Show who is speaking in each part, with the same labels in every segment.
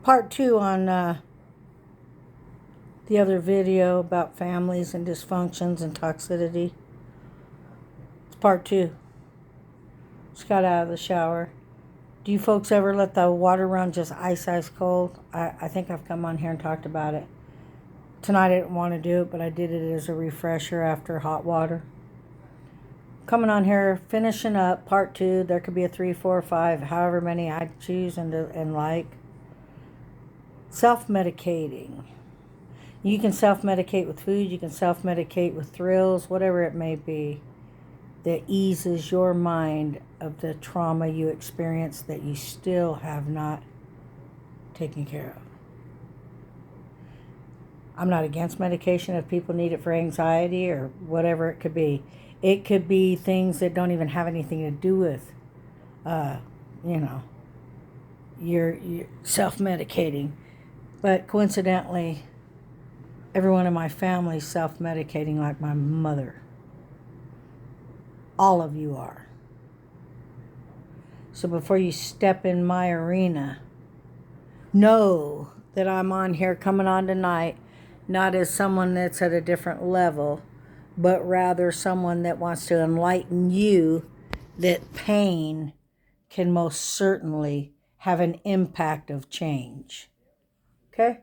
Speaker 1: part two on the other video about families and dysfunctions and toxicity. It's part two. Just got out of the shower. Do you folks ever let the water run just ice cold? I think I've come on here and talked about it. Tonight I didn't want to do it, but I did it as a refresher after hot water. Coming on here, finishing up part two. There could be a 3, 4, 5, however many I choose and like. Self-medicating. You can self-medicate with food. You can self-medicate with thrills, whatever it may be, that eases your mind of the trauma you experience that you still have not taken care of. I'm not against medication if people need it for anxiety or whatever it could be. It could be things that don't even have anything to do with, you're self-medicating. But coincidentally, everyone in my family is self-medicating like my mother. All of you are. So before you step in my arena, know that I'm on here coming on tonight, not as someone that's at a different level, but rather someone that wants to enlighten you that pain can most certainly have an impact of change. Okay?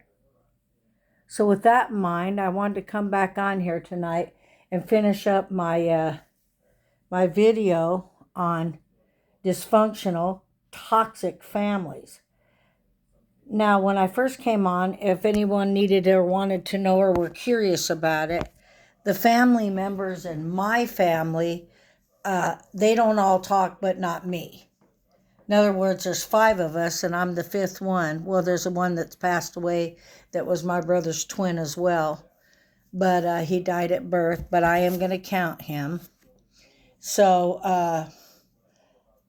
Speaker 1: So with that in mind, I wanted to come back on here tonight and finish up my my video on dysfunctional, toxic families. Now, when I first came on, if anyone needed or wanted to know or were curious about it, the family members in my family, they don't all talk, but not me. In other words, there's 5 of us, and I'm the 5th one. Well, there's one that's passed away that was my brother's twin as well. But he died at birth, but I am going to count him. So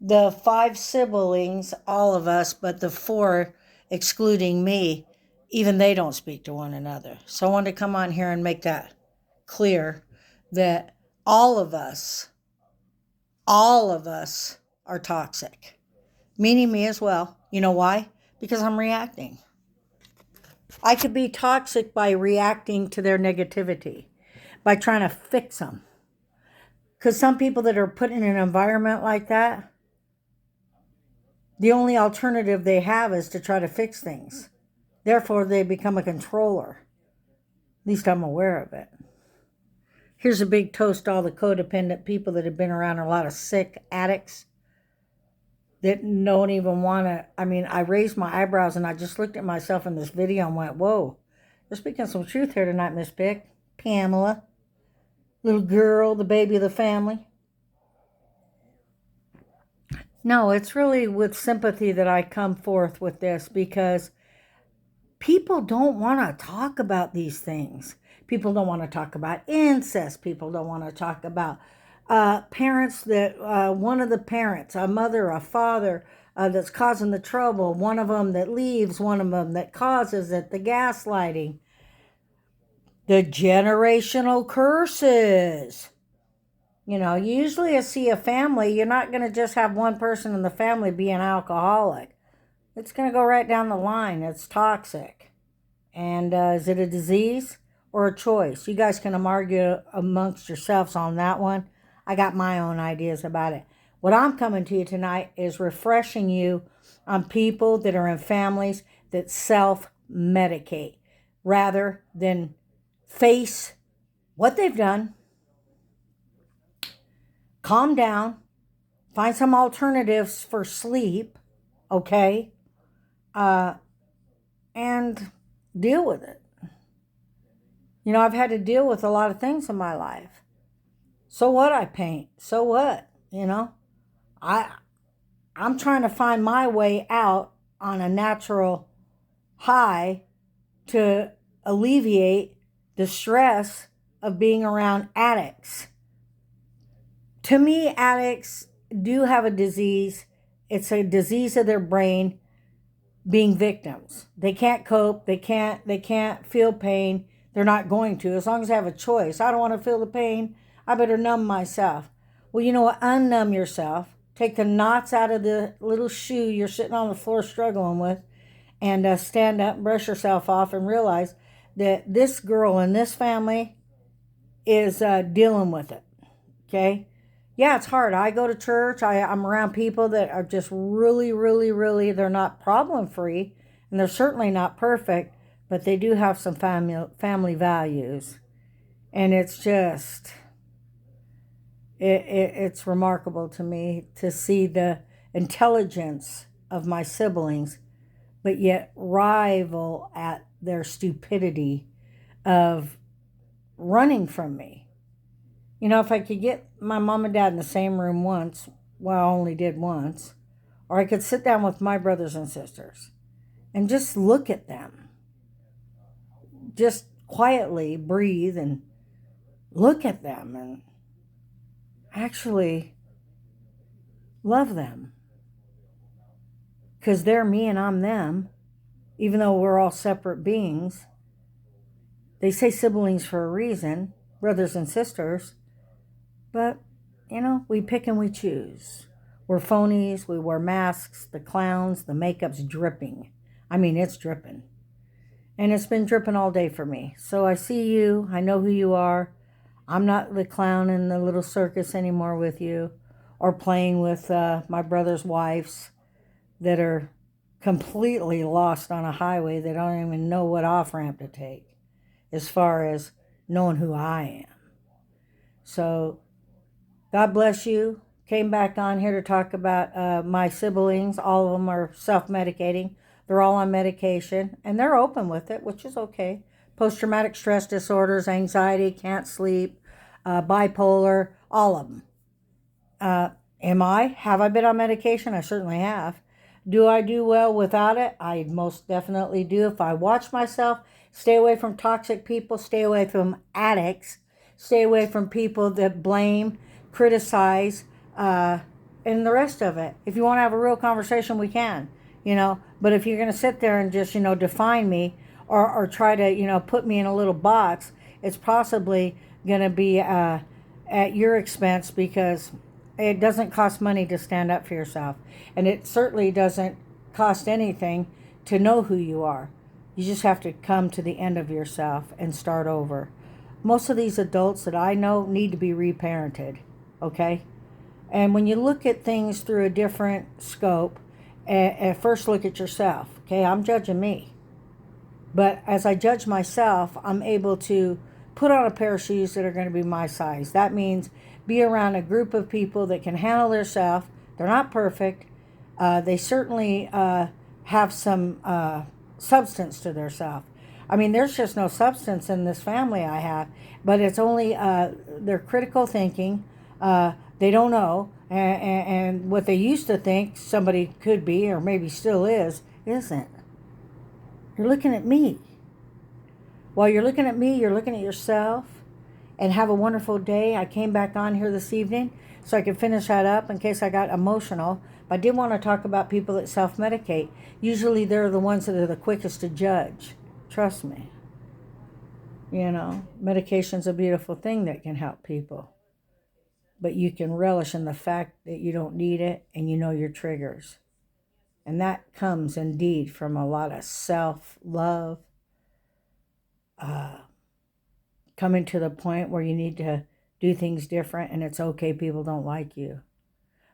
Speaker 1: the 5 siblings, all of us, but the 4 excluding me, even they don't speak to one another. So I wanted to come on here and make that clear that all of us are toxic, meaning me as well. You know why? Because I'm reacting. I could be toxic by reacting to their negativity, by trying to fix them. Because some people that are put in an environment like that, the only alternative they have is to try to fix things. Therefore, they become a controller. At least I'm aware of it. Here's a big toast to all the codependent people that have been around, a lot of sick addicts that don't even want to. I mean, I raised my eyebrows and I just looked at myself in this video and went, whoa, you're speaking some truth here tonight, Miss Pick. Pamela, little girl, the baby of the family. No, it's really with sympathy that I come forth with this, because people don't want to talk about these things. People don't want to talk about incest. People don't want to talk about parents that, one of the parents, a mother, a father, that's causing the trouble, one of them that leaves, one of them that causes it, the gaslighting, the generational curses. You know, usually I see a family, you're not going to just have one person in the family be an alcoholic. It's going to go right down the line. It's toxic. And is it a disease or a choice? You guys can argue amongst yourselves on that one. I got my own ideas about it. What I'm coming to you tonight is refreshing you on people that are in families that self-medicate rather than face what they've done. Calm down, find some alternatives for sleep, okay, and deal with it. You know, I've had to deal with a lot of things in my life. So what? I paint. So what? You know, I'm trying to find my way out on a natural high to alleviate the stress of being around addicts. To me, addicts do have a disease. It's a disease of their brain, being victims. They can't cope. They can't feel pain. They're not going to, as long as they have a choice. I don't want to feel the pain. I better numb myself. Well, you know what? Unnumb yourself. Take the knots out of the little shoe you're sitting on the floor struggling with, and stand up and brush yourself off and realize that this girl in this family is dealing with it. Okay? Yeah, it's hard. I go to church. I'm around people that are just really, really, really, they're not problem free, and they're certainly not perfect, but they do have some family values. And it's just, it's remarkable to me to see the intelligence of my siblings, but yet rival at their stupidity of running from me. You know, if I could get my mom and dad in the same room once, well, I only did once, or I could sit down with my brothers and sisters and just look at them, just quietly breathe and look at them and actually love them. Because they're me and I'm them, even though we're all separate beings. They say siblings for a reason, brothers and sisters, but, you know, we pick and we choose. We're phonies, we wear masks, the clowns, the makeup's dripping. I mean, it's dripping. And it's been dripping all day for me. So I see you, I know who you are. I'm not the clown in the little circus anymore with you, or playing with my brother's wives that are completely lost on a highway. They don't even know what off-ramp to take as far as knowing who I am. So God bless you. Came back on here to talk about my siblings. All of them are self-medicating. They're all on medication, and they're open with it, which is okay. Post-traumatic stress disorders, anxiety, can't sleep, bipolar, all of them. Have I been on medication? I certainly have. Do I do well without it? I most definitely do. If I watch myself, stay away from toxic people, stay away from addicts, stay away from people that blame, criticize, and the rest of it. If you want to have a real conversation, we can, But if you're going to sit there and just, define me or try to, put me in a little box, it's possibly going to be at your expense, because it doesn't cost money to stand up for yourself. And it certainly doesn't cost anything to know who you are. You just have to come to the end of yourself and start over. Most of these adults that I know need to be reparented, okay? And when you look at things through a different scope, at first look at yourself, okay? I'm judging me. But as I judge myself, I'm able to put on a pair of shoes that are going to be my size. That means be around a group of people that can handle themselves. They're not perfect. They certainly have some substance to themselves. I mean, there's just no substance in this family I have, but it's only their critical thinking. They don't know, and what they used to think somebody could be, or maybe still is, isn't. You're looking at me. While you're looking at me, you're looking at yourself. And have a wonderful day. I came back on here this evening so I could finish that up in case I got emotional. But I did want to talk about people that self-medicate. Usually they're the ones that are the quickest to judge. Trust me. Medication's a beautiful thing that can help people. But you can relish in the fact that you don't need it and you know your triggers. And that comes indeed from a lot of self-love. Coming to the point where you need to do things different, and it's okay people don't like you.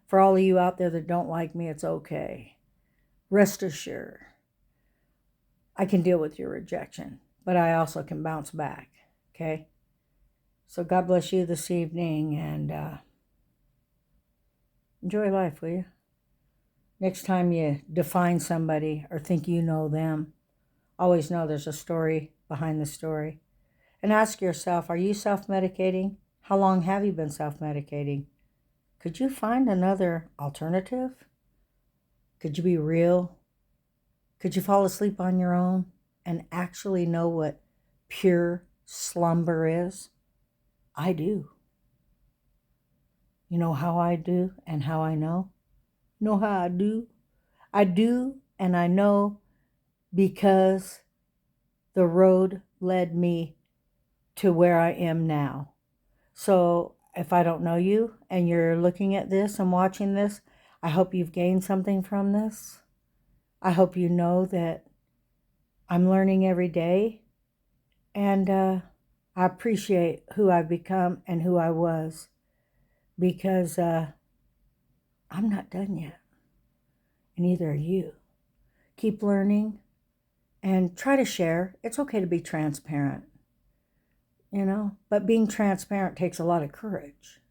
Speaker 1: For all of you out there that don't like me, it's okay. Rest assured, I can deal with your rejection, but I also can bounce back, okay? So God bless you this evening, and enjoy life, will you? Next time you define somebody or think you know them, always know there's a story behind the story. And ask yourself, are you self-medicating? How long have you been self-medicating? Could you find another alternative? Could you be real? Could you fall asleep on your own and actually know what pure slumber is? I do. You know how I do and how I know? You know how I do? I do, and I know because the road led me to where I am now. So if I don't know you and you're looking at this and watching this, I hope you've gained something from this. I hope you know that I'm learning every day, and I appreciate who I've become and who I was, because I'm not done yet, and neither are you. Keep learning and try to share. It's okay to be transparent, but being transparent takes a lot of courage.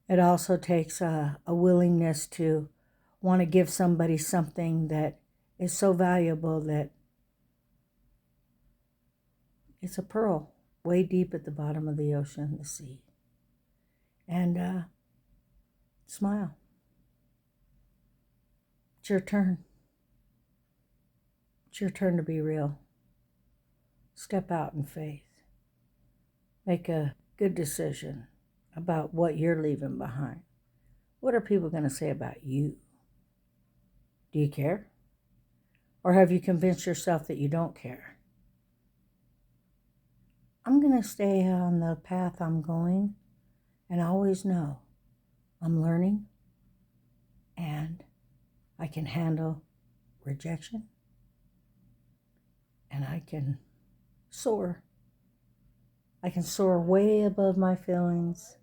Speaker 1: It also takes a willingness to want to give somebody something that is so valuable that it's a pearl way deep at the bottom of the ocean, the sea. And smile. It's your turn. It's your turn to be real. Step out in faith. Make a good decision about what you're leaving behind. What are people going to say about you? Do you care? Or have you convinced yourself that you don't care? I'm going to stay on the path I'm going and always know I'm learning and I can handle rejection and I can soar. I can soar way above my feelings.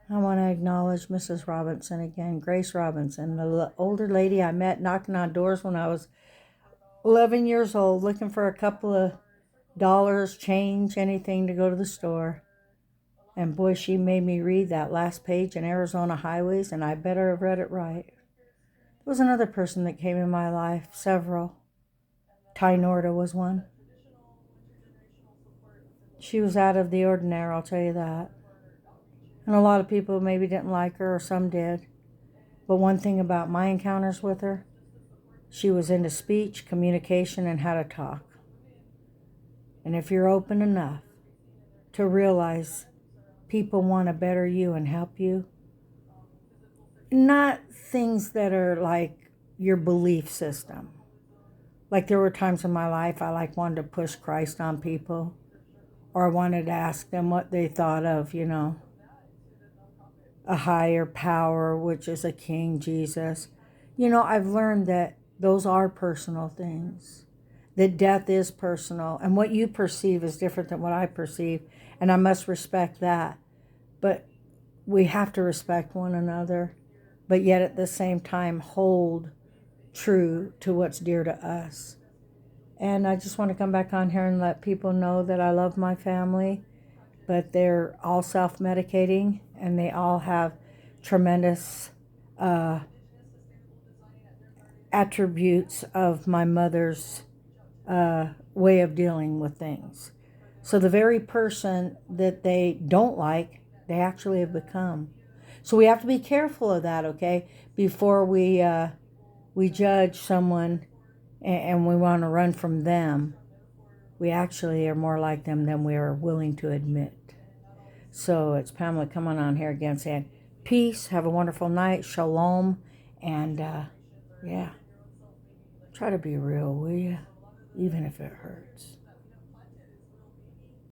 Speaker 1: I want to acknowledge Mrs. Robinson again, Grace Robinson, the older lady I met knocking on doors when I was 11 years old, looking for a couple of dollars, change, anything to go to the store. And boy, she made me read that last page in Arizona Highways, and I better have read it right. There was another person that came in my life, several. Ty Norda was one. She was out of the ordinary, I'll tell you that. And a lot of people maybe didn't like her, or some did. But one thing about my encounters with her, she was into speech, communication, and how to talk. And if you're open enough to realize people want to better you and help you, not things that are like your belief system. Like there were times in my life I wanted to push Christ on people, or I wanted to ask them what they thought of, a higher power, which is a king, Jesus. I've learned that those are personal things, that death is personal, and what you perceive is different than what I perceive, and I must respect that. But we have to respect one another, but yet at the same time hold true to what's dear to us. And I just want to come back on here and let people know that I love my family, but they're all self-medicating, and they all have tremendous attributes of my mother's way of dealing with things. So the very person that they don't like, they actually have become. So we have to be careful of that, okay? Before we judge someone and we want to run from them, we actually are more like them than we are willing to admit. So it's Pamela coming on here again saying, peace, have a wonderful night, shalom, and yeah, try to be real, will you? Even if it hurts.